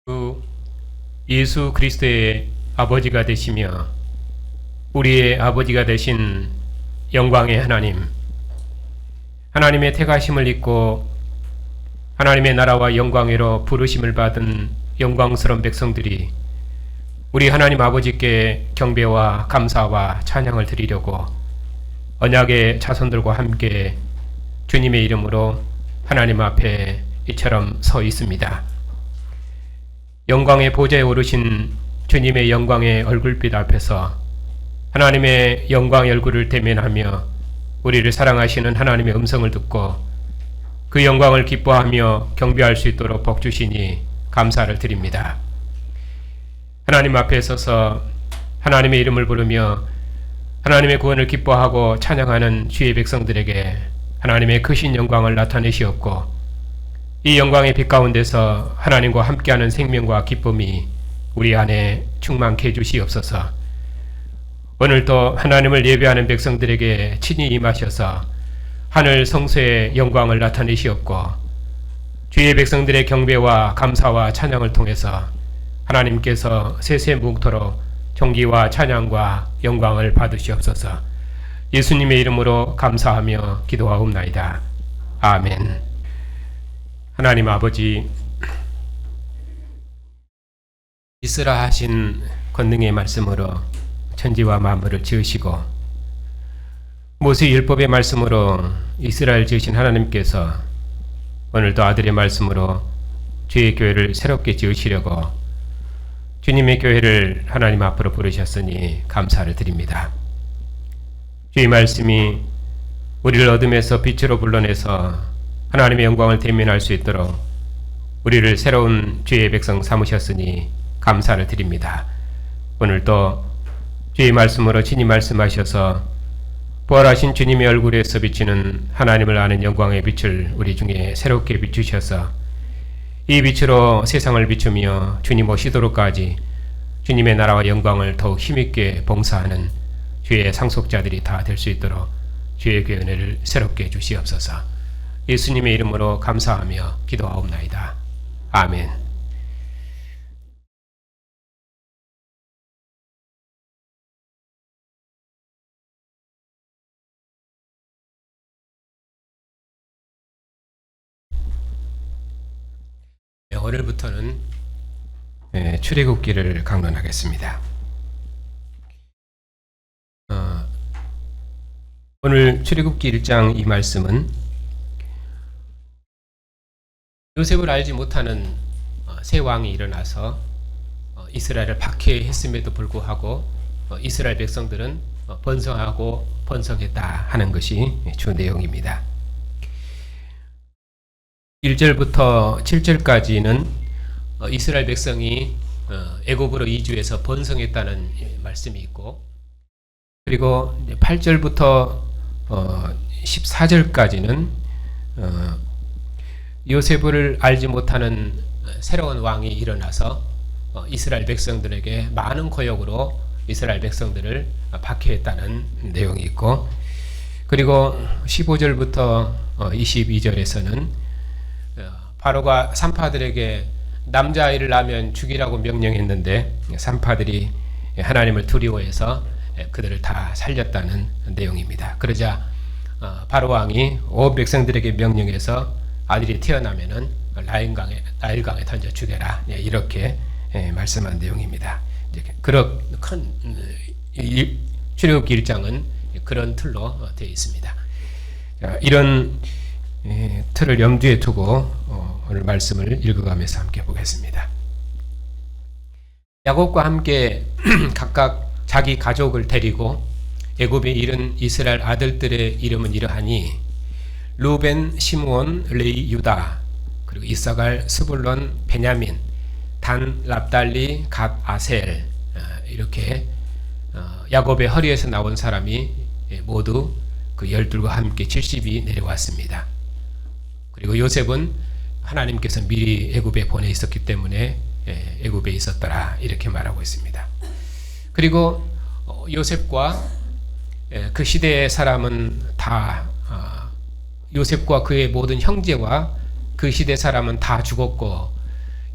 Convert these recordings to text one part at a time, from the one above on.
그 예수 그리스도의 아버지가 되시며 우리의 아버지가 되신 영광의 하나님, 하나님의 택하심을 입고 하나님의 나라와 영광으로 부르심을 받은 영광스러운 백성들이 우리 하나님 아버지께 경배와 감사와 찬양을 드리려고 언약의 자손들과 함께 주님의 이름으로 하나님 앞에 이처럼 서 있습니다. 영광의 보좌에 오르신 주님의 영광의 얼굴빛 앞에서 하나님의 영광의 얼굴을 대면하며 우리를 사랑하시는 하나님의 음성을 듣고 그 영광을 기뻐하며 경배할 수 있도록 복 주시니 감사를 드립니다. 하나님 앞에 서서 하나님의 이름을 부르며 하나님의 구원을 기뻐하고 찬양하는 주의 백성들에게 하나님의 크신 영광을 나타내시옵고 이 영광의 빛 가운데서 하나님과 함께하는 생명과 기쁨이 우리 안에 충만케 해주시옵소서. 오늘도 하나님을 예배하는 백성들에게 친히 임하셔서 하늘 성소의 영광을 나타내시옵고 주의 백성들의 경배와 감사와 찬양을 통해서 하나님께서 세세무토록 존귀와 찬양과 영광을 받으시옵소서. 예수님의 이름으로 감사하며 기도하옵나이다. 아멘. 하나님 아버지, 있으라 하신 권능의 말씀으로 천지와 만물을 지으시고 모세 율법의 말씀으로 이스라엘 지으신 하나님께서 오늘도 아들의 말씀으로 주의 교회를 새롭게 지으시려고 주님의 교회를 하나님 앞으로 부르셨으니 감사를 드립니다. 주의 말씀이 우리를 어둠에서 빛으로 불러내서 하나님의 영광을 대면할 수 있도록 우리를 새로운 주의 백성 삼으셨으니 감사를 드립니다. 오늘도 주의 말씀으로 친히 말씀하셔서 부활하신 주님의 얼굴에서 비치는 하나님을 아는 영광의 빛을 우리 중에 새롭게 비추셔서 이 빛으로 세상을 비추며 주님 오시도록까지 주님의 나라와 영광을 더욱 힘있게 봉사하는 주의 상속자들이 다 될 수 있도록 주의 교회 은혜를 새롭게 주시옵소서. 예수님의 이름으로 감사하며 기도하옵나이다. 아멘. 오늘부터는 출애굽기를 강론하겠습니다. 오늘 출애굽기 1장 이 말씀은 요셉을 알지 못하는 새 왕이 일어나서 이스라엘을 박해했음에도 불구하고 이스라엘 백성들은 번성하고 번성했다 하는 것이 주 내용입니다. 1절부터 7절까지는 이스라엘 백성이 애굽으로 이주해서 번성했다는 말씀이 있고, 그리고 8절부터 14절까지는 요셉을 알지 못하는 새로운 왕이 일어나서 이스라엘 백성들에게 많은 고역으로 이스라엘 백성들을 박해했다는 내용이 있고, 그리고 15절부터 22절에서는 바로가 산파들에게 남자아이를 낳으면 죽이라고 명령했는데 산파들이 하나님을 두려워해서 그들을 다 살렸다는 내용입니다. 그러자 바로 왕이 온 백성들에게 명령해서 아들이 태어나면은 나일강에 던져 죽여라, 이렇게 말씀한 내용입니다. 그런 큰 출애굽기 1장은 그런 틀로 되어 있습니다. 이런 틀을 염두에 두고 오늘 말씀을 읽어가면서 함께 보겠습니다. 야곱과 함께 각각 자기 가족을 데리고 애굽에 이른 이스라엘 아들들의 이름은 이러하니 루벤, 시므온, 레위, 유다, 그리고 이사갈, 스불론, 베냐민, 단, 납달리, 갓, 아셀, 이렇게 야곱의 허리에서 나온 사람이 모두 그 12과 함께 70이 내려왔습니다. 그리고 요셉은 하나님께서 미리 애굽에 보내 있었기 때문에 애굽에 있었더라, 이렇게 말하고 있습니다. 그리고 요셉과 그 시대의 사람은 다 요셉과 그의 모든 형제와 그 시대 사람은 다 죽었고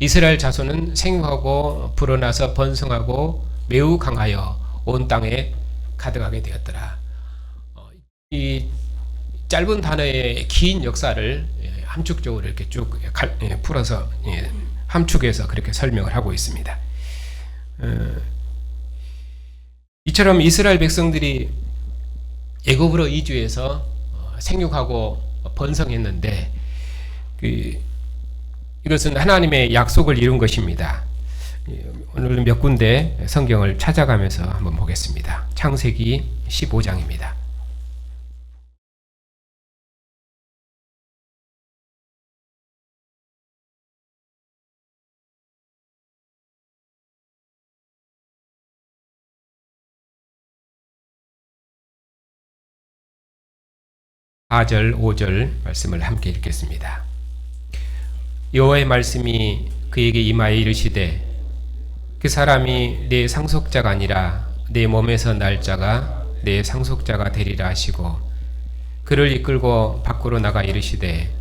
이스라엘 자손은 생육하고 불어나서 번성하고 매우 강하여 온 땅에 가득하게 되었더라. 이 짧은 단어의 긴 역사를 함축적으로 이렇게 쭉 풀어서 함축해서 그렇게 설명을 하고 있습니다. 이처럼 이스라엘 백성들이 애굽으로 이주해서 생육하고 번성했는데 이것은 하나님의 약속을 이룬 것입니다. 오늘 몇 군데 성경을 찾아가면서 한번 보겠습니다. 창세기 15장입니다. (4절) (5절) 말씀을 함께 읽겠습니다. 여호와의 말씀이 그에게 임하여 이르시되 그 사람이 내 상속자가 아니라 내 몸에서 날 자가 내 상속자가 되리라 하시고 그를 이끌고 밖으로 나가 이르시되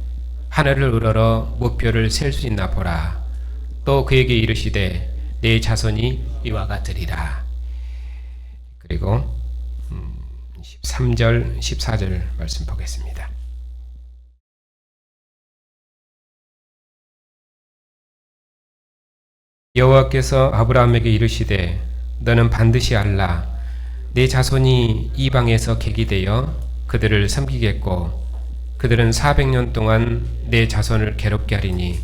하늘을 우러러 목표를 셀 수 있나 보라. 또 그에게 이르시되 내 자손이 이와 같으리라. 그리고 13절 14절 말씀 보겠습니다. 여호와께서 아브라함에게 이르시되 너는 반드시 알라. 내 자손이 이방에서 객이 되어 그들을 섬기겠고 그들은 400년 동안 내 자손을 괴롭게 하리니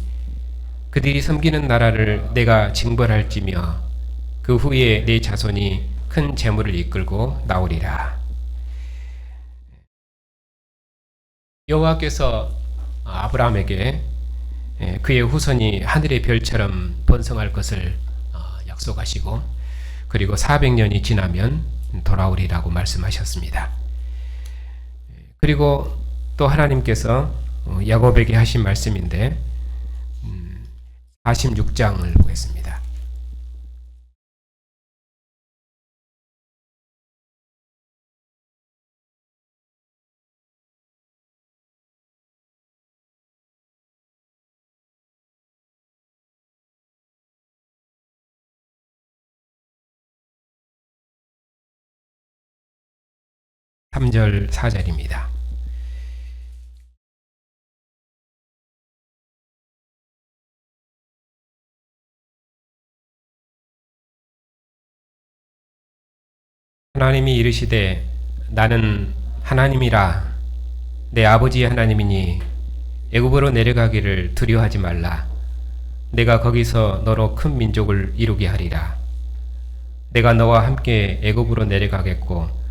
그들이 섬기는 나라를 내가 징벌할지며 그 후에 내 자손이 큰 재물을 이끌고 나오리라. 여호와께서 아브라함에게 그의 후손이 하늘의 별처럼 번성할 것을 약속하시고 그리고 400년이 지나면 돌아오리라고 말씀하셨습니다. 그리고 또 하나님께서 야곱에게 하신 말씀인데 46장을 보겠습니다. (3절) (4절입니다) 하나님이 이르시되 나는 하나님이라. 내 아버지의 하나님이니 애굽으로 내려가기를 두려워하지 말라. 내가 거기서 너로 큰 민족을 이루게 하리라. 내가 너와 함께 애굽으로 내려가겠고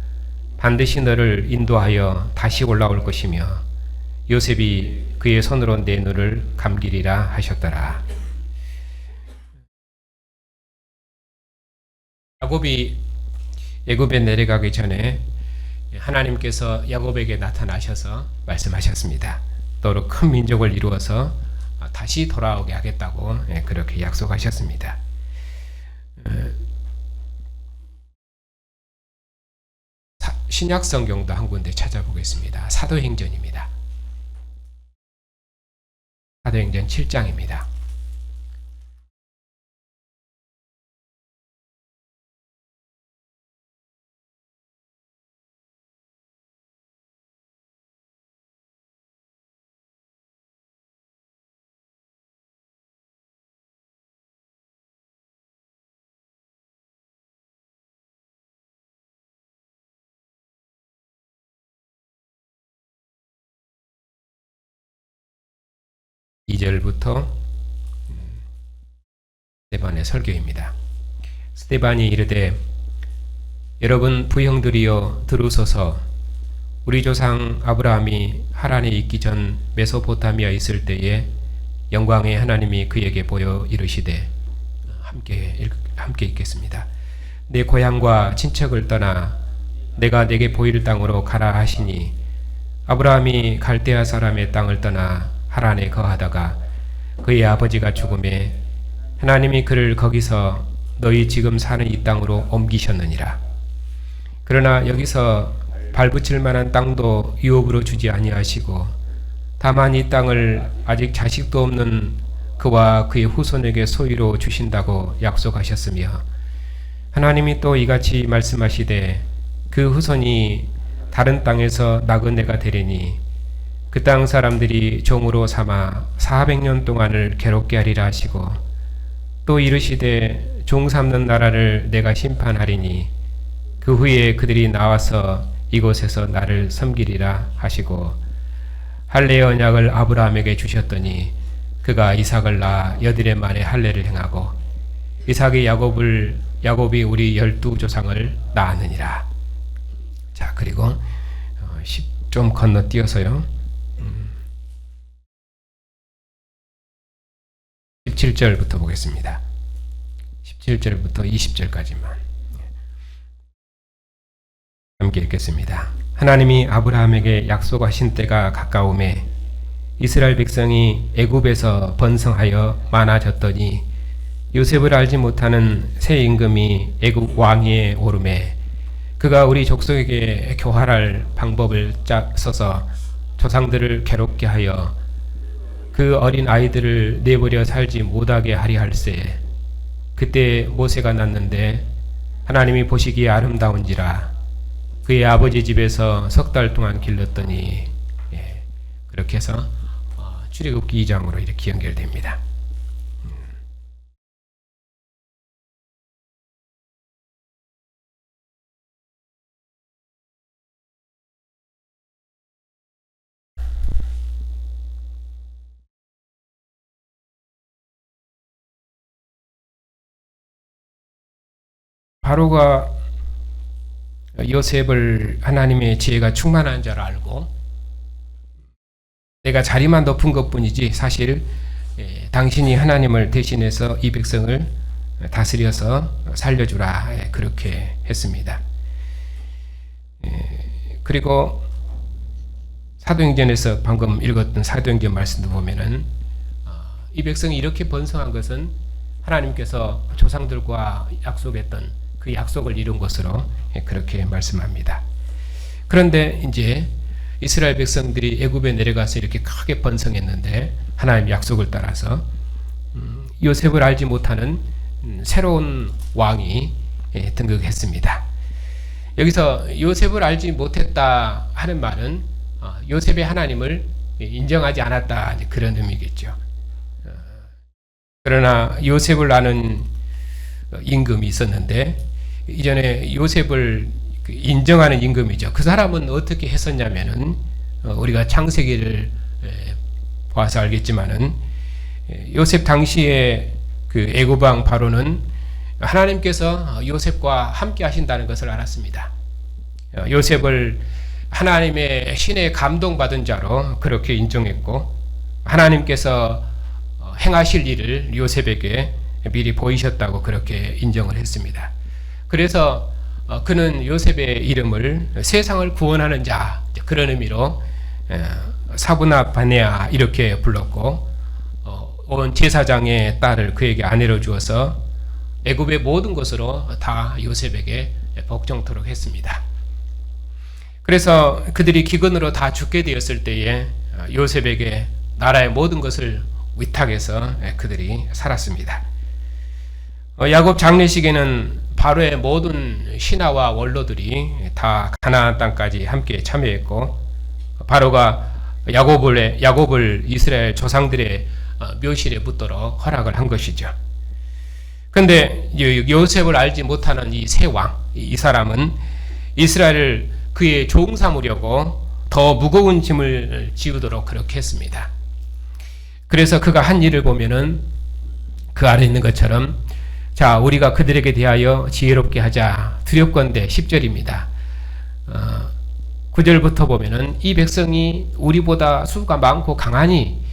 반드시 너를 인도하여 다시 올라올 것이며 요셉이 그의 손으로 내 눈을 감기리라 하셨더라. 야곱이 애굽에 내려가기 전에 하나님께서 야곱에게 나타나셔서 말씀하셨습니다. 너로 큰 민족을 이루어서 다시 돌아오게 하겠다고 그렇게 약속하셨습니다. 신약 성경도 한 군데 찾아보겠습니다. 사도행전입니다. 사도행전 7장입니다. (2절부터) 스데반의 설교입니다. 스데반이 이르되 여러분 부형들이여 들으소서. 우리 조상 아브라함이 하란에 있기 전 메소포타미아에 있을 때에 영광의 하나님이 그에게 보여 이르시되 함께 읽겠습니다. 내 고향과 친척을 떠나 내가 내게 보일 땅으로 가라 하시니 아브라함이 갈대아 사람의 땅을 떠나 하란에 거하다가 그의 아버지가 죽음에 하나님이 그를 거기서 너희 지금 사는 이 땅으로 옮기셨느니라. 그러나 여기서 발붙일 만한 땅도 유업으로 주지 아니하시고 다만 이 땅을 아직 자식도 없는 그와 그의 후손에게 소유로 주신다고 약속하셨으며 하나님이 또 이같이 말씀하시되 그 후손이 다른 땅에서 나그네가 되리니 그 땅 사람들이 종으로 삼아 400년 동안을 괴롭게 하리라 하시고 또 이르시되 종 삼는 나라를 내가 심판하리니 그 후에 그들이 나와서 이곳에서 나를 섬기리라 하시고 할례의 언약을 아브라함에게 주셨더니 그가 이삭을 낳아 여드레 만에 할례를 행하고 이삭이 야곱이 우리 12조상을 낳았느니라. 자, 그리고 좀 건너뛰어서요. 17절부터 보겠습니다. 17절부터 20절까지만 함께 읽겠습니다. 하나님이 아브라함에게 약속하신 때가 가까우매 이스라엘 백성이 애굽에서 번성하여 많아졌더니 요셉을 알지 못하는 새 임금이 애굽 왕위에 오르매 그가 우리 족속에게 교활할 방법을 써서 조상들을 괴롭게 하여 그 어린 아이들을 내버려 살지 못하게 하리 할세. 그때 모세가 났는데 하나님이 보시기에 아름다운지라 그의 아버지 집에서 3달 동안 길렀더니 그렇게 해서 출애굽기 2장으로 이렇게 연결됩니다. 바로가 요셉을 하나님의 지혜가 충만한 자를 알고 내가 자리만 높은 것뿐이지 사실 당신이 하나님을 대신해서 이 백성을 다스려서 살려주라 그렇게 했습니다. 그리고 사도행전에서 방금 읽었던 사도행전 말씀도 보면은 이 백성이 이렇게 번성한 것은 하나님께서 조상들과 약속했던 그 약속을 이룬 것으로 그렇게 말씀합니다. 그런데 이제 이스라엘 백성들이 애굽에 내려가서 이렇게 크게 번성했는데 하나님의 약속을 따라서 요셉을 알지 못하는 새로운 왕이 등극했습니다. 여기서 요셉을 알지 못했다 하는 말은 요셉의 하나님을 인정하지 않았다 그런 의미겠죠. 그러나 요셉을 아는 임금이 있었는데 이전에 요셉을 인정하는 임금이죠. 그 사람은 어떻게 했었냐면은 우리가 창세기를 봐서 알겠지만은 요셉 당시에 그 애굽 왕 바로는 하나님께서 요셉과 함께 하신다는 것을 알았습니다. 요셉을 하나님의 신에 감동받은 자로 그렇게 인정했고 하나님께서 행하실 일을 요셉에게 미리 보이셨다고 그렇게 인정을 했습니다. 그래서 그는 요셉의 이름을 세상을 구원하는 자 그런 의미로 사브나 바네아 이렇게 불렀고 온 제사장의 딸을 그에게 아내로 주어서 애굽의 모든 것으로 다 요셉에게 복종토록 했습니다. 그래서 그들이 기근으로 다 죽게 되었을 때에 요셉에게 나라의 모든 것을 위탁해서 그들이 살았습니다. 야곱 장례식에는 바로의 모든 신하와 원로들이 다 가나안 땅까지 함께 참여했고 바로가 야곱을 이스라엘 조상들의 묘실에 묻도록 허락을 한 것이죠. 그런데 요셉을 알지 못하는 이 새 왕, 이 사람은 이스라엘을 그의 종 삼으려고 더 무거운 짐을 지우도록 그렇게 했습니다. 그래서 그가 한 일을 보면은 그 아래 있는 것처럼 자, 우리가 그들에게 대하여 지혜롭게 하자. 두렵건대 10절입니다. 9절부터 보면은 이 백성이 우리보다 수가 많고 강하니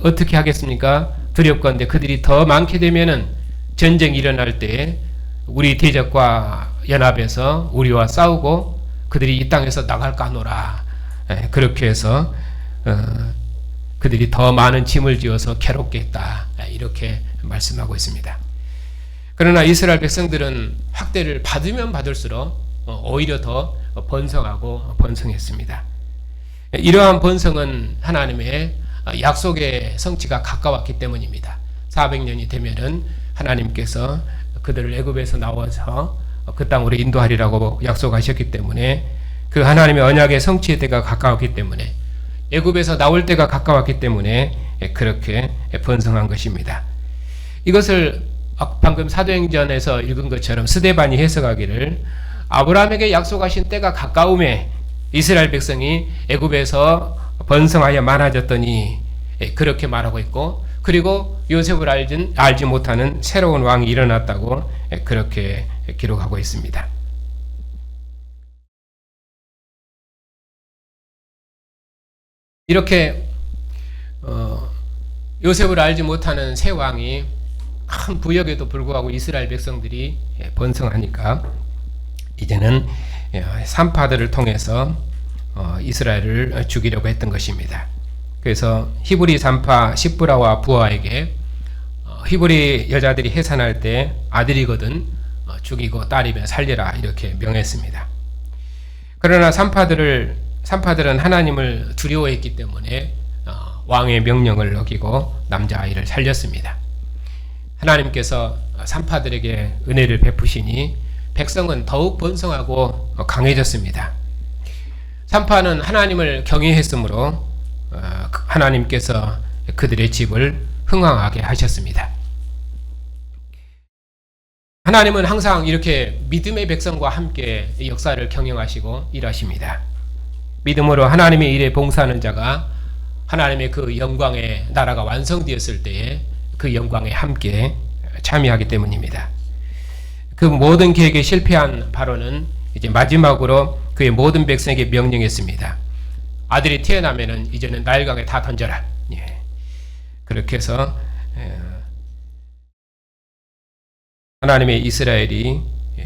어떻게 하겠습니까? 두렵건대 그들이 더 많게 되면은 전쟁이 일어날 때 우리 대적과 연합해서 우리와 싸우고 그들이 이 땅에서 나갈까 하노라. 그렇게 해서 그들이 더 많은 짐을 지어서 괴롭게 했다. 이렇게 말씀하고 있습니다. 그러나 이스라엘 백성들은 학대를 받으면 받을수록 오히려 더 번성하고 번성했습니다. 이러한 번성은 하나님의 약속의 성취가 가까웠기 때문입니다. 400년이 되면은 하나님께서 그들을 애굽에서 나와서 그 땅으로 인도하리라고 약속하셨기 때문에 그 하나님의 언약의 성취의 때가 가까웠기 때문에 애굽에서 나올 때가 가까웠기 때문에 그렇게 번성한 것입니다. 이것을 방금 사도행전에서 읽은 것처럼 스데반이 해석하기를 아브라함에게 약속하신 때가 가까움에 이스라엘 백성이 애굽에서 번성하여 많아졌더니 그렇게 말하고 있고, 그리고 요셉을 알지 못하는 새로운 왕이 일어났다고 그렇게 기록하고 있습니다. 이렇게 요셉을 알지 못하는 새 왕이 큰 부역에도 불구하고 이스라엘 백성들이 번성하니까 이제는 산파들을 통해서 이스라엘을 죽이려고 했던 것입니다. 그래서 히브리 산파 시브라와 부하에게 히브리 여자들이 해산할 때 아들이거든 죽이고 딸이면 살리라 이렇게 명했습니다. 그러나 산파들은 하나님을 두려워했기 때문에 왕의 명령을 어기고 남자아이를 살렸습니다. 하나님께서 산파들에게 은혜를 베푸시니 백성은 더욱 번성하고 강해졌습니다. 산파는 하나님을 경외했으므로 하나님께서 그들의 집을 흥왕하게 하셨습니다. 하나님은 항상 이렇게 믿음의 백성과 함께 역사를 경영하시고 일하십니다. 믿음으로 하나님의 일에 봉사하는 자가 하나님의 그 영광의 나라가 완성되었을 때에 그 영광에 함께 참여하기 때문입니다. 그 모든 계획에 실패한 바로는 이제 마지막으로 그의 모든 백성에게 명령했습니다. 아들이 태어나면은 이제는 나일강에 다 던져라. 그렇게 해서 하나님의 이스라엘이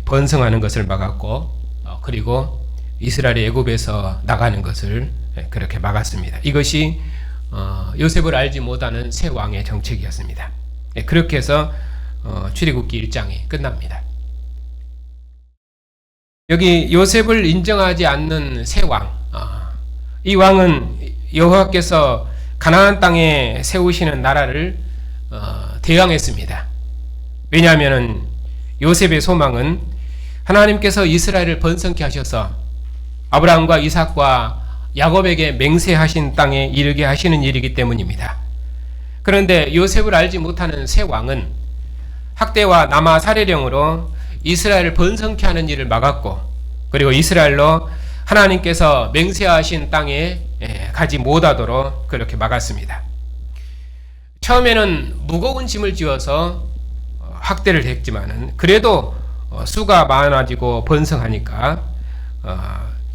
번성하는 것을 막았고, 그리고 이스라엘이 애굽에서 나가는 것을 그렇게 막았습니다. 이것이 요셉을 알지 못하는 새 왕의 정책이었습니다. 그렇게 해서 출애굽기 1장이 끝납니다. 여기 요셉을 인정하지 않는 새 왕, 이 왕은 여호와께서 가나안 땅에 세우시는 나라를 대항했습니다. 왜냐하면 요셉의 소망은 하나님께서 이스라엘을 번성케 하셔서 아브라함과 이삭과 야곱에게 맹세하신 땅에 이르게 하시는 일이기 때문입니다. 그런데 요셉을 알지 못하는 새 왕은 학대와 남아 살해령으로 이스라엘을 번성케 하는 일을 막았고, 그리고 이스라엘로 하나님께서 맹세하신 땅에 가지 못하도록 그렇게 막았습니다. 처음에는 무거운 짐을 지어서 학대를 했지만은 그래도 수가 많아지고 번성하니까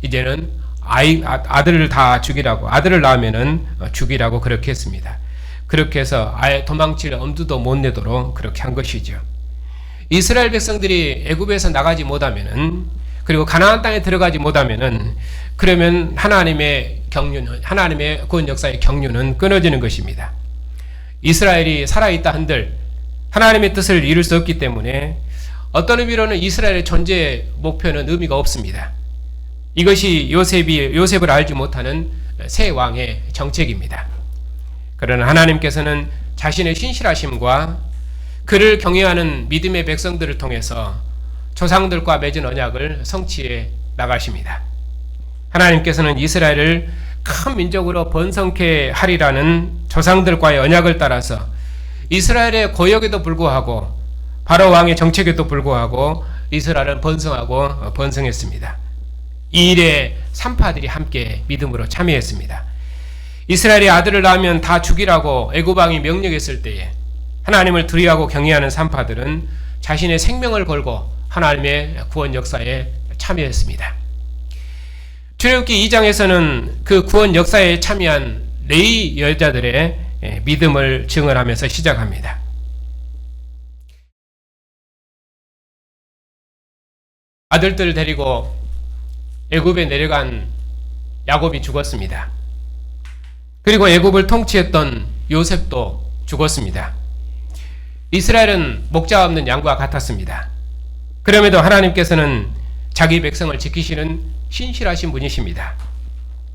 이제는 아들을 다 죽이라고, 아들을 낳으면은 죽이라고 그렇게 했습니다. 그렇게 해서 아예 도망칠 엄두도 못 내도록 그렇게 한 것이죠. 이스라엘 백성들이 애굽에서 나가지 못하면은, 그리고 가나안 땅에 들어가지 못하면은, 그러면 하나님의 구원 역사의 경륜은 끊어지는 것입니다. 이스라엘이 살아있다 한들 하나님의 뜻을 이룰 수 없기 때문에 어떤 의미로는 이스라엘의 존재 목표는 의미가 없습니다. 이것이 요셉을 알지 못하는 새 왕의 정책입니다. 그러나 하나님께서는 자신의 신실하심과 그를 경외하는 믿음의 백성들을 통해서 조상들과 맺은 언약을 성취해 나가십니다. 하나님께서는 이스라엘을 큰 민족으로 번성케 하리라는 조상들과의 언약을 따라서 이스라엘의 고역에도 불구하고 바로 왕의 정책에도 불구하고 이스라엘은 번성하고 번성했습니다. 이 일에 산파들이 함께 믿음으로 참여했습니다. 이스라엘의 아들을 낳으면 다 죽이라고 애굽 왕이 명령했을 때에 하나님을 두려워하고 경외하는 산파들은 자신의 생명을 걸고 하나님의 구원 역사에 참여했습니다. 출애굽기 2장에서는 그 구원 역사에 참여한 레위 여자들의 믿음을 증언하면서 시작합니다. 아들들을 데리고 애굽에 내려간 야곱이 죽었습니다. 그리고 애굽을 통치했던 요셉도 죽었습니다. 이스라엘은 목자 없는 양과 같았습니다. 그럼에도 하나님께서는 자기 백성을 지키시는 신실하신 분이십니다.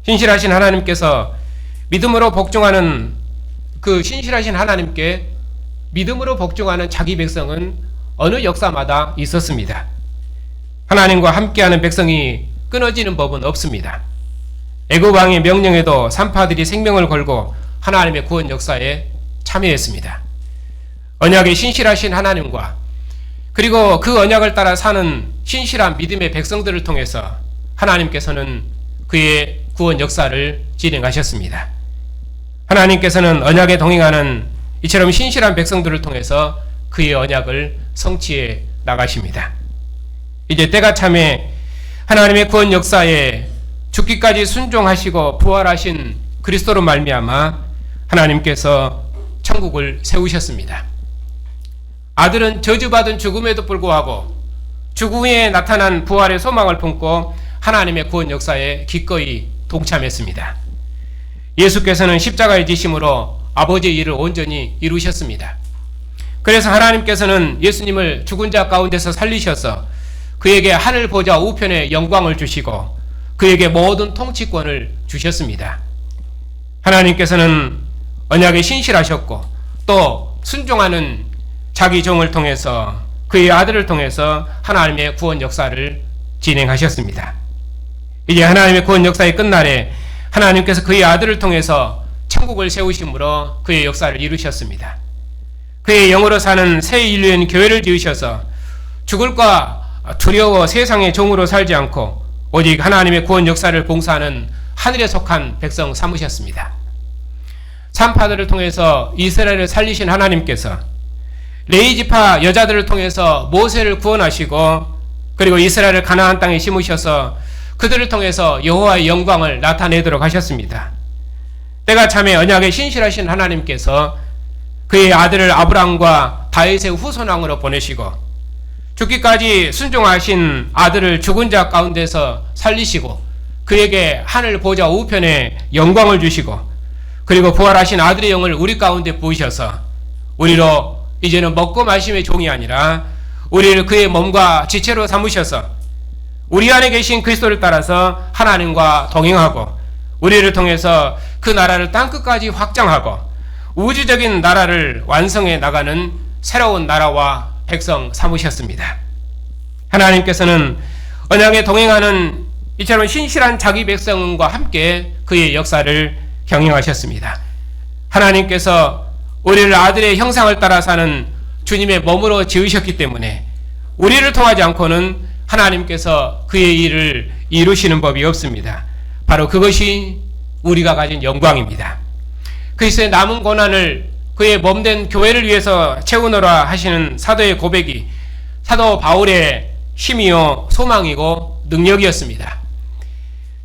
신실하신 하나님께서 믿음으로 복종하는 그 신실하신 하나님께 믿음으로 복종하는 자기 백성은 어느 역사마다 있었습니다. 하나님과 함께하는 백성이 끊어지는 법은 없습니다. 애굽 왕의 명령에도 산파들이 생명을 걸고 하나님의 구원 역사에 참여했습니다. 언약의 신실하신 하나님과 그리고 그 언약을 따라 사는 신실한 믿음의 백성들을 통해서 하나님께서는 그의 구원 역사를 진행하셨습니다. 하나님께서는 언약에 동행하는 이처럼 신실한 백성들을 통해서 그의 언약을 성취해 나가십니다. 이제 때가 참에 하나님의 구원 역사에 죽기까지 순종하시고 부활하신 그리스도로 말미암아 하나님께서 천국을 세우셨습니다. 아들은 저주받은 죽음에도 불구하고 죽음 후에 나타난 부활의 소망을 품고 하나님의 구원 역사에 기꺼이 동참했습니다. 예수께서는 십자가의 지심으로 아버지의 일을 온전히 이루셨습니다. 그래서 하나님께서는 예수님을 죽은 자 가운데서 살리셔서 그에게 하늘 보좌 우편에 영광을 주시고 그에게 모든 통치권을 주셨습니다. 하나님께서는 언약에 신실하셨고 또 순종하는 자기 종을 통해서 그의 아들을 통해서 하나님의 구원 역사를 진행하셨습니다. 이제 하나님의 구원 역사의 끝날에 하나님께서 그의 아들을 통해서 천국을 세우심으로 그의 역사를 이루셨습니다. 그의 영으로 사는 새 인류인 교회를 지으셔서 죽을까 두려워 세상의 종으로 살지 않고 오직 하나님의 구원 역사를 봉사하는 하늘에 속한 백성 삼으셨습니다. 산파들을 통해서 이스라엘을 살리신 하나님께서 레위 지파 여자들을 통해서 모세를 구원하시고 그리고 이스라엘을 가나안 땅에 심으셔서 그들을 통해서 여호와의 영광을 나타내도록 하셨습니다. 때가 참에 언약에 신실하신 하나님께서 그의 아들을 아브라함과 다윗의 후손왕으로 보내시고 죽기까지 순종하신 아들을 죽은 자 가운데서 살리시고 그에게 하늘 보좌 우편에 영광을 주시고 그리고 부활하신 아들의 영을 우리 가운데 부으셔서 우리로 이제는 먹고 마심의 종이 아니라 우리를 그의 몸과 지체로 삼으셔서 우리 안에 계신 그리스도를 따라서 하나님과 동행하고 우리를 통해서 그 나라를 땅끝까지 확장하고 우주적인 나라를 완성해 나가는 새로운 나라와 백성 삼으셨습니다. 하나님께서는 언약에 동행하는 이처럼 신실한 자기 백성과 함께 그의 역사를 경영하셨습니다. 하나님께서 우리를 아들의 형상을 따라 사는 주님의 몸으로 지으셨기 때문에 우리를 통하지 않고는 하나님께서 그의 일을 이루시는 법이 없습니다. 바로 그것이 우리가 가진 영광입니다. 그리스도의 남은 고난을 그의 몸된 교회를 위해서 채우노라 하시는 사도의 고백이 사도 바울의 힘이요 소망이고 능력이었습니다.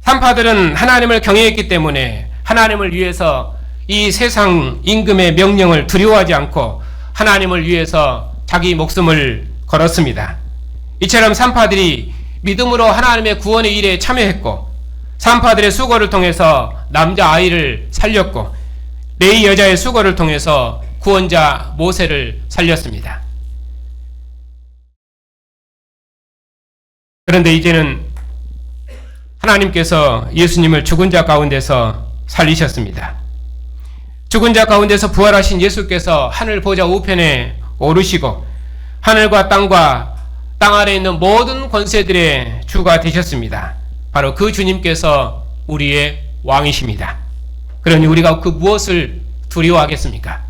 산파들은 하나님을 경외했기 때문에 하나님을 위해서 이 세상 임금의 명령을 두려워하지 않고 하나님을 위해서 자기 목숨을 걸었습니다. 이처럼 산파들이 믿음으로 하나님의 구원의 일에 참여했고 산파들의 수고를 통해서 남자아이를 살렸고 레위 여자의 수고를 통해서 구원자 모세를 살렸습니다. 그런데 이제는 하나님께서 예수님을 죽은 자 가운데서 살리셨습니다. 죽은 자 가운데서 부활하신 예수께서 하늘 보좌 우편에 오르시고 하늘과 땅 아래에 있는 모든 권세들의 주가 되셨습니다. 바로 그 주님께서 우리의 왕이십니다. 그러니 우리가 그 무엇을 두려워하겠습니까?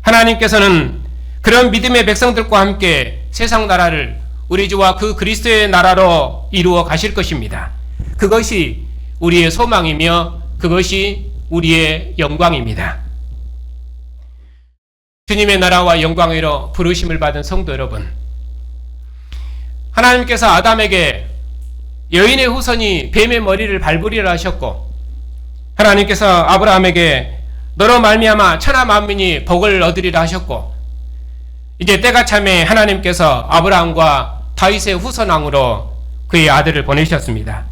하나님께서는 그런 믿음의 백성들과 함께 세상 나라를 우리 주와 그 그리스도의 나라로 이루어 가실 것입니다. 그것이 우리의 소망이며 그것이 우리의 영광입니다. 주님의 나라와 영광으로 부르심을 받은 성도 여러분, 하나님께서 아담에게 여인의 후손이 뱀의 머리를 밟으리라 하셨고 하나님께서 아브라함에게 너로 말미암아 천하 만민이 복을 얻으리라 하셨고 이제 때가 참에 하나님께서 아브라함과 다윗의 후손왕으로 그의 아들을 보내셨습니다.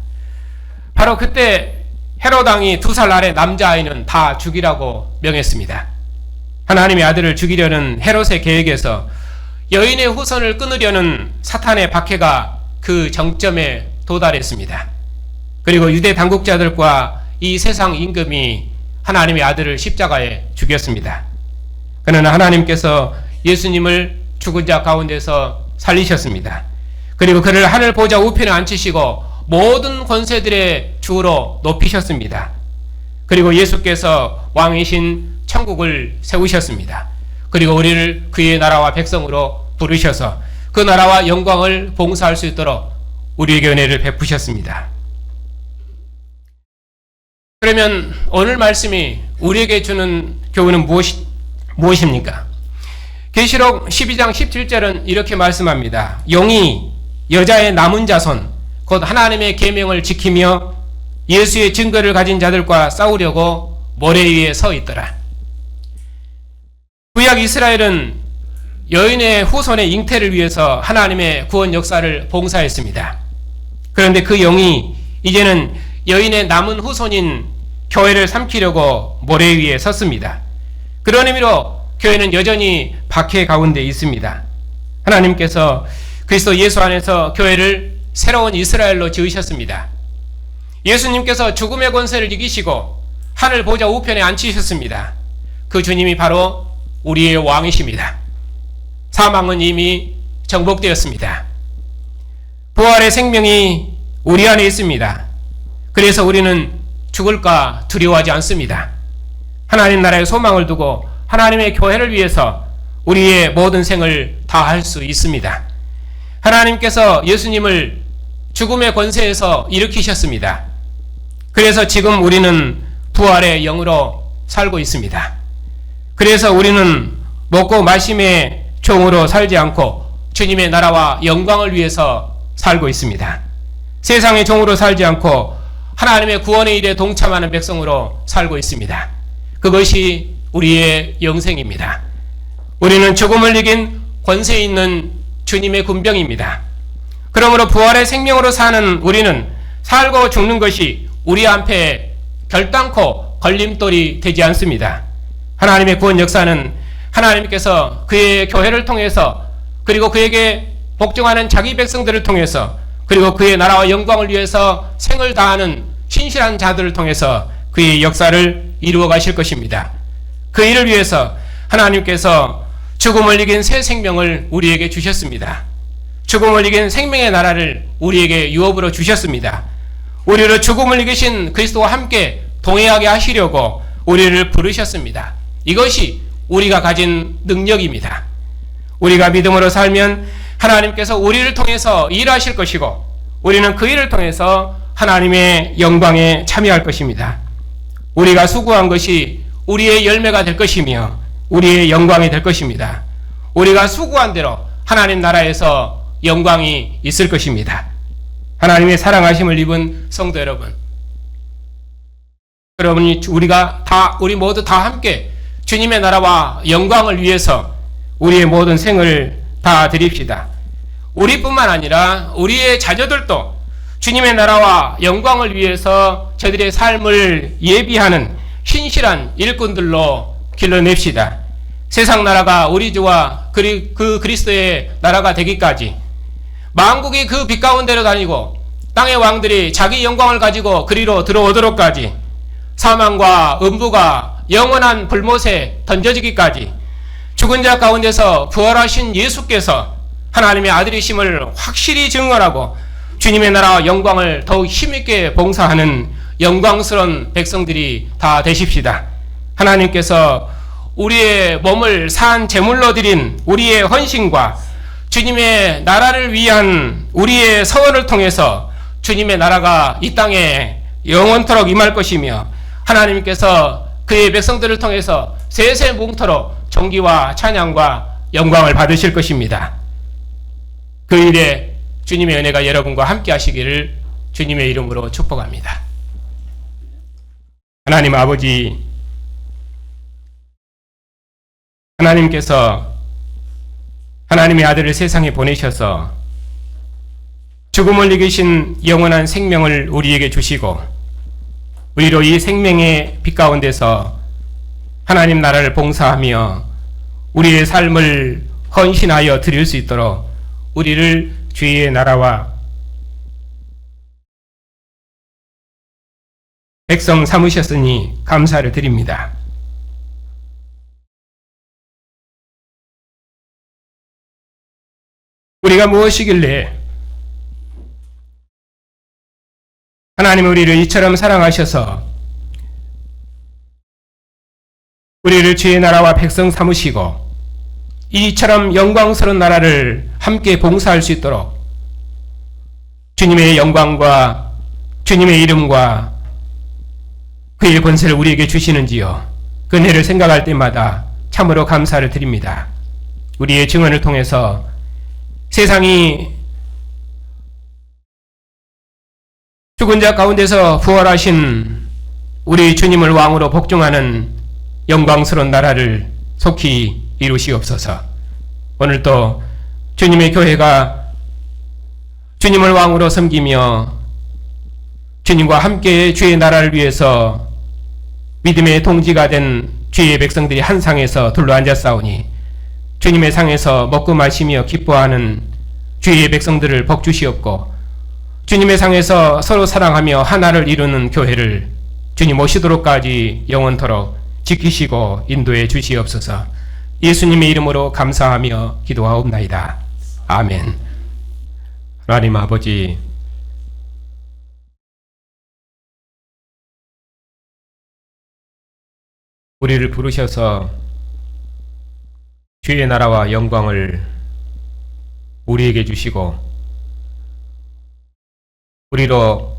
바로 그때 헤롯 왕이 2살 아래 남자아이는 다 죽이라고 명했습니다. 하나님의 아들을 죽이려는 헤롯의 계획에서 여인의 후손을 끊으려는 사탄의 박해가 그 정점에 도달했습니다. 그리고 유대 당국자들과 이 세상 임금이 하나님의 아들을 십자가에 죽였습니다. 그러나 하나님께서 예수님을 죽은 자 가운데서 살리셨습니다. 그리고 그를 하늘 보좌 우편에 앉히시고 모든 권세들의 주로 높이셨습니다. 그리고 예수께서 왕이신 천국을 세우셨습니다. 그리고 우리를 그의 나라와 백성으로 부르셔서 그 나라와 영광을 봉사할 수 있도록 우리에게 은혜를 베푸셨습니다. 그러면 오늘 말씀이 우리에게 주는 교훈은 무엇입니까? 계시록 12장 17절은 이렇게 말씀합니다. 용이 여자의 남은 자손 곧 하나님의 계명을 지키며 예수의 증거를 가진 자들과 싸우려고 모래 위에 서 있더라. 구약 이스라엘은 여인의 후손의 잉태를 위해서 하나님의 구원 역사를 봉사했습니다. 그런데 그 영이 이제는 여인의 남은 후손인 교회를 삼키려고 모래 위에 섰습니다. 그런 의미로 교회는 여전히 박해 가운데 있습니다. 하나님께서 그리스도 예수 안에서 교회를 새로운 이스라엘로 지으셨습니다. 예수님께서 죽음의 권세를 이기시고 하늘 보좌 우편에 앉히셨습니다. 그 주님이 바로 우리의 왕이십니다. 사망은 이미 정복되었습니다. 부활의 생명이 우리 안에 있습니다. 그래서 우리는 죽을까 두려워하지 않습니다. 하나님 나라의 소망을 두고 하나님의 교회를 위해서 우리의 모든 생을 다할 수 있습니다. 하나님께서 예수님을 죽음의 권세에서 일으키셨습니다. 그래서 지금 우리는 부활의 영으로 살고 있습니다. 그래서 우리는 먹고 마심의 종으로 살지 않고 주님의 나라와 영광을 위해서 살고 있습니다. 세상의 종으로 살지 않고 하나님의 구원의 일에 동참하는 백성으로 살고 있습니다. 그것이 우리의 영생입니다. 우리는 죽음을 이긴 권세 있는 주님의 군병입니다. 그러므로 부활의 생명으로 사는 우리는 살고 죽는 것이 우리 앞에 결단코 걸림돌이 되지 않습니다. 하나님의 구원 역사는 하나님께서 그의 교회를 통해서 그리고 그에게 복종하는 자기 백성들을 통해서 그리고 그의 나라와 영광을 위해서 생을 다하는 신실한 자들을 통해서 그의 역사를 이루어 가실 것입니다. 그 일을 위해서 하나님께서 죽음을 이긴 새 생명을 우리에게 주셨습니다. 죽음을 이긴 생명의 나라를 우리에게 유업으로 주셨습니다. 우리를 죽음을 이기신 그리스도와 함께 동행하게 하시려고 우리를 부르셨습니다. 이것이 우리가 가진 능력입니다. 우리가 믿음으로 살면 하나님께서 우리를 통해서 일하실 것이고 우리는 그 일을 통해서 하나님의 영광에 참여할 것입니다. 우리가 수고한 것이 우리의 열매가 될 것이며 우리의 영광이 될 것입니다. 우리가 수고한 대로 하나님 나라에서 영광이 있을 것입니다. 하나님의 사랑하심을 입은 성도 여러분, 우리 모두 다 함께 주님의 나라와 영광을 위해서 우리의 모든 생을 다 드립시다. 우리뿐만 아니라 우리의 자녀들도 주님의 나라와 영광을 위해서 저들의 삶을 예비하는 신실한 일꾼들로 길러냅시다. 세상 나라가 우리 주와 그 그리스도의 나라가 되기까지 만국이 그 빛 가운데로 다니고 땅의 왕들이 자기 영광을 가지고 그리로 들어오도록까지 사망과 음부가 영원한 불못에 던져지기까지 죽은 자 가운데서 부활하신 예수께서 하나님의 아들이심을 확실히 증언하고 주님의 나라와 영광을 더욱 힘있게 봉사하는 영광스러운 백성들이 다 되십시다. 하나님께서 우리의 몸을 산 제물로 드린 우리의 헌신과 주님의 나라를 위한 우리의 서원을 통해서 주님의 나라가 이 땅에 영원토록 임할 것이며 하나님께서 그의 백성들을 통해서 세세뭉토록 존귀와 찬양과 영광을 받으실 것입니다. 그 일에 주님의 은혜가 여러분과 함께 하시기를 주님의 이름으로 축복합니다. 하나님 아버지, 하나님께서 하나님의 아들을 세상에 보내셔서 죽음을 이기신 영원한 생명을 우리에게 주시고 우리로 이 생명의 빛 가운데서 하나님 나라를 봉사하며 우리의 삶을 헌신하여 드릴 수 있도록 우리를 주의 나라와 백성 삼으셨으니 감사를 드립니다. 우리가 무엇이길래 하나님은 우리를 이처럼 사랑하셔서 우리를 주의 나라와 백성 삼으시고 이처럼 영광스러운 나라를 함께 봉사할 수 있도록 주님의 영광과 주님의 이름과 그의 권세를 우리에게 주시는지요. 그 은혜를 생각할 때마다 참으로 감사를 드립니다. 우리의 증언을 통해서 세상이 죽은 자 가운데서 부활하신 우리 주님을 왕으로 복종하는 영광스러운 나라를 속히 이루시옵소서. 오늘도 주님의 교회가 주님을 왕으로 섬기며 주님과 함께 주의 나라를 위해서 믿음의 동지가 된 주의 백성들이 한 상에서 둘러앉아 싸우니 주님의 상에서 먹고 마시며 기뻐하는 주의 백성들을 복주시옵고 주님의 상에서 서로 사랑하며 하나를 이루는 교회를 주님 오시도록까지 영원토록 지키시고 인도해 주시옵소서. 예수님의 이름으로 감사하며 기도하옵나이다. 아멘. 하나님 아버지, 우리를 부르셔서 주의 나라와 영광을 우리에게 주시고 우리로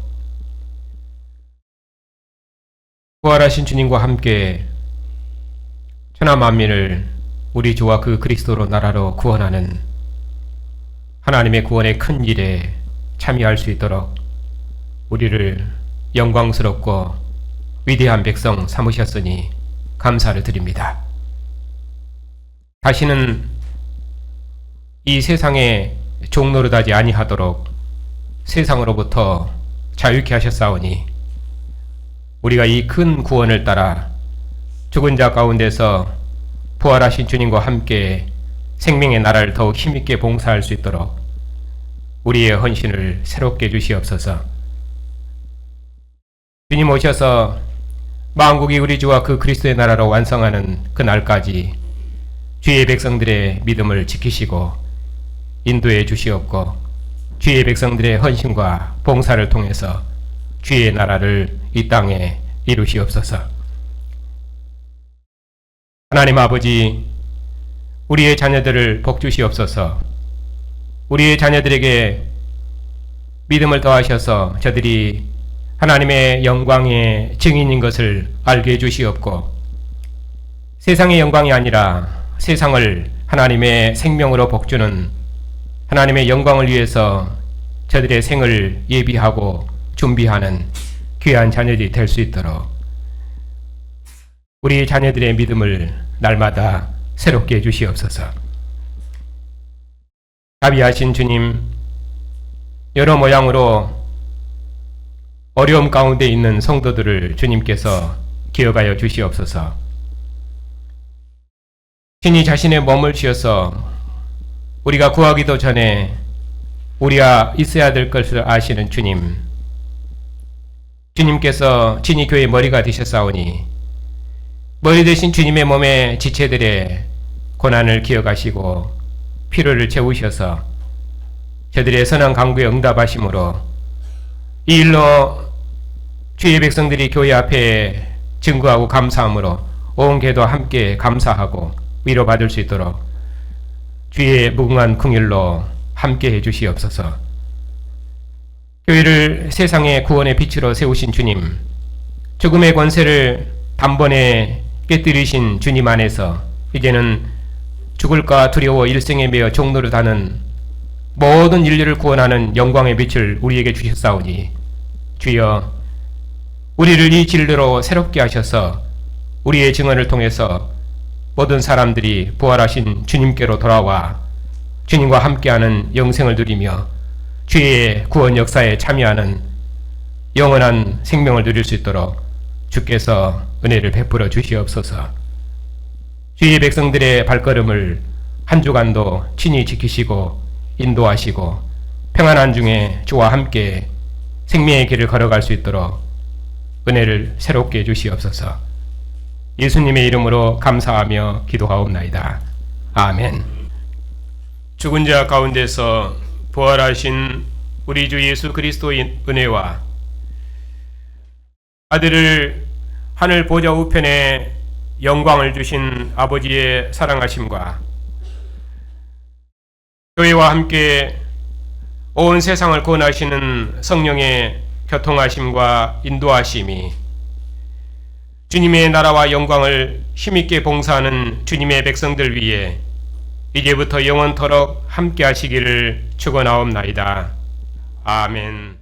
부활하신 주님과 함께 천하 만민을 우리 주와 그 그리스도로 나라로 구원하는 하나님의 구원의 큰 일에 참여할 수 있도록 우리를 영광스럽고 위대한 백성 삼으셨으니 감사를 드립니다. 다시는 이 세상에 종노릇하지 아니하도록 세상으로부터 자유케 하셨사오니 우리가 이 큰 구원을 따라 죽은 자 가운데서 부활하신 주님과 함께 생명의 나라를 더욱 힘있게 봉사할 수 있도록 우리의 헌신을 새롭게 주시옵소서. 주님 오셔서 만국이 우리 주와 그 그리스도의 나라로 완성하는 그 날까지 주의 백성들의 믿음을 지키시고 인도해 주시옵고 주의 백성들의 헌신과 봉사를 통해서 주의 나라를 이 땅에 이루시옵소서. 하나님 아버지, 우리의 자녀들을 복주시옵소서. 우리의 자녀들에게 믿음을 더하셔서 저들이 하나님의 영광의 증인인 것을 알게 해주시옵고 세상의 영광이 아니라 세상을 하나님의 생명으로 복주는 하나님의 영광을 위해서 저들의 생을 예비하고 준비하는 귀한 자녀들이 될 수 있도록 우리 자녀들의 믿음을 날마다 새롭게 해주시옵소서. 자비하신 주님, 여러 모양으로 어려움 가운데 있는 성도들을 주님께서 기억하여 주시옵소서. 신이 자신의 몸을 쥐어서 우리가 구하기도 전에 우리가 있어야 될 것을 아시는 주님, 주님께서 진이 교회의 머리가 되셨사오니 머리 대신 주님의 몸의 지체들의 고난을 기억하시고 필요를 채우셔서 저들의 선한 간구에 응답하심으로 이 일로 주의 백성들이 교회 앞에 증거하고 감사함으로 온 교회도 함께 감사하고 위로받을 수 있도록 주의 무궁한 긍휼로 함께 해주시옵소서. 교회를 세상의 구원의 빛으로 세우신 주님, 죽음의 권세를 단번에 깨뜨리신 주님 안에서 이제는 죽을까 두려워 일생에 매여 종노릇하는 모든 인류를 구원하는 영광의 빛을 우리에게 주셨사오니 주여, 우리를 이 진리로 새롭게 하셔서 우리의 증언을 통해서 모든 사람들이 부활하신 주님께로 돌아와 주님과 함께하는 영생을 누리며 주의 구원 역사에 참여하는 영원한 생명을 누릴 수 있도록 주께서 은혜를 베풀어 주시옵소서. 주의 백성들의 발걸음을 한 주간도 친히 지키시고 인도하시고 평안한 중에 주와 함께 생명의 길을 걸어갈 수 있도록 은혜를 새롭게 주시옵소서. 예수님의 이름으로 감사하며 기도하옵나이다. 아멘. 죽은 자 가운데서 부활하신 우리 주 예수 그리스도의 은혜와 아들을 하늘 보좌 우편에 영광을 주신 아버지의 사랑하심과 교회와 함께 온 세상을 구원하시는 성령의 교통하심과 인도하심이 주님의 나라와 영광을 힘있게 봉사하는 주님의 백성들 위에 이제부터 영원토록 함께 하시기를 축원하옵나이다. 아멘.